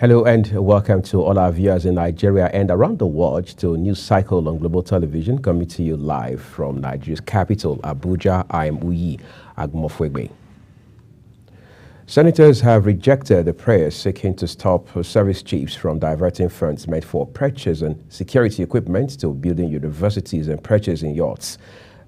Hello and welcome to all our viewers in Nigeria and around the world to News Cycle on Global Television, coming to you live from Nigeria's capital, Abuja. I am Uyi Agmofwegbe. Senators have rejected the prayers seeking to stop service chiefs from diverting funds meant for purchasing security equipment to building universities and purchasing yachts.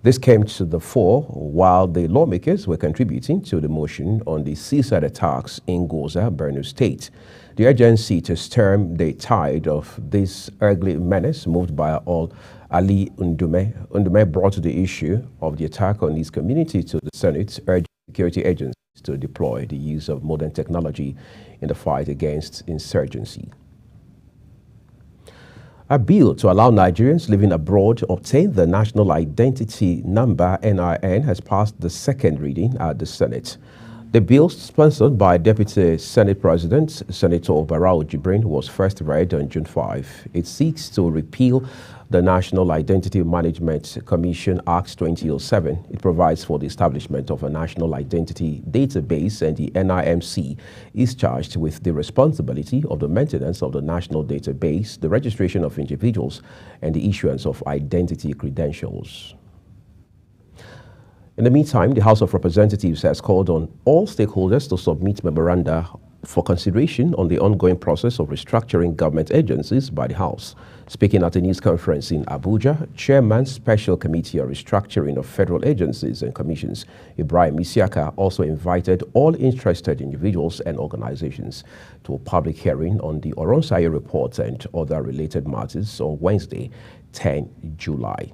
This came to the fore while the lawmakers were contributing to the motion on the seaside attacks in Goza, Borno State. The urgency to stem the tide of this ugly menace moved by all Ali Ndume brought the issue of the attack on his community to the Senate, urging security agencies to deploy the use of modern technology in the fight against insurgency. A bill to allow Nigerians living abroad to obtain the National Identity Number (NIN) has passed the second reading at the Senate. The bill, sponsored by Deputy Senate President Senator Barau Jibrin, was first read on June 5. It seeks to repeal the National Identity Management Commission Act 2007. It provides for the establishment of a national identity database, and the NIMC is charged with the responsibility of the maintenance of the national database, the registration of individuals, and the issuance of identity credentials. In the meantime, the House of Representatives has called on all stakeholders to submit memoranda for consideration on the ongoing process of restructuring government agencies by the House. Speaking at a news conference in Abuja, Chairman Special Committee on Restructuring of Federal Agencies and Commissions, Ibrahim Isiaka, also invited all interested individuals and organizations to a public hearing on the Oronsaye report and other related matters on Wednesday, 10 July.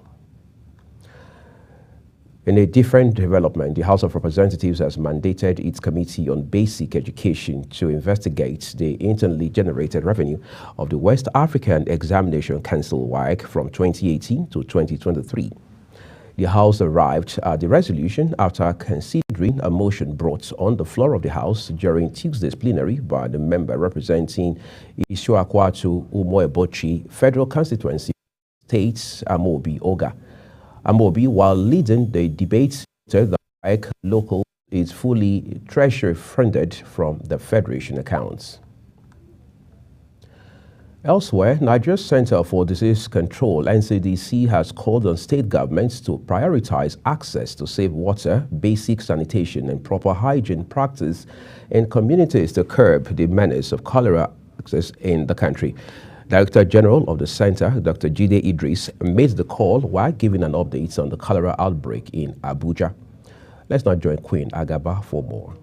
In a different development, the House of Representatives has mandated its Committee on Basic Education to investigate the internally generated revenue of the West African Examination Council (WAEC) from 2018 to 2023. The House arrived at the resolution after considering a motion brought on the floor of the House during Tuesday's plenary by the member representing Isuakwatu Umoebochi Federal Constituency States Amobi Oga. Amobi, while leading the debate, said that WAEC local is fully treasury funded from the Federation accounts. Elsewhere, Nigeria's Center for Disease Control, NCDC, has called on state governments to prioritize access to safe water, basic sanitation, and proper hygiene practice in communities to curb the menace of cholera access in the country. Director General of the Center, Dr. Jide Idris, made the call while giving an update on the cholera outbreak in Abuja. Let's now join Queen Agaba for more.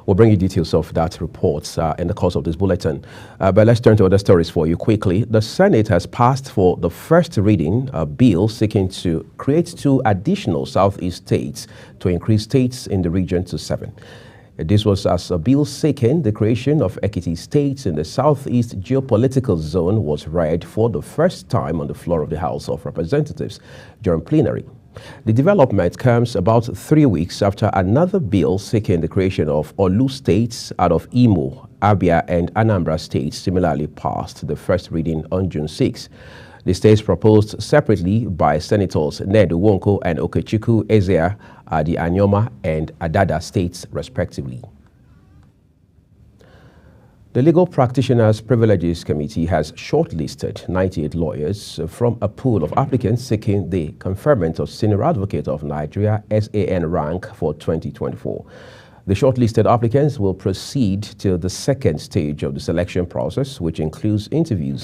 We'll bring you details of that report in the course of this bulletin. But let's turn to other stories for you quickly. The Senate has passed for the first reading a bill seeking to create 2 additional Southeast states to increase states in the region to 7. This was as a bill seeking the creation of Ekiti states in the Southeast geopolitical zone was read for the first time on the floor of the House of Representatives during plenary. The development comes about 3 weeks after another bill seeking the creation of Olu states out of Imo, Abia, and Anambra states similarly passed the first reading on June 6. The states proposed separately by Senators Ned Nwoko and Okechukwu Ezea are the Anyoma and Adada states, respectively. The Legal Practitioners Privileges Committee has shortlisted 98 lawyers from a pool of applicants seeking the conferment of Senior Advocate of Nigeria (SAN) rank for 2024. The shortlisted applicants will proceed to the second stage of the selection process, which includes interviews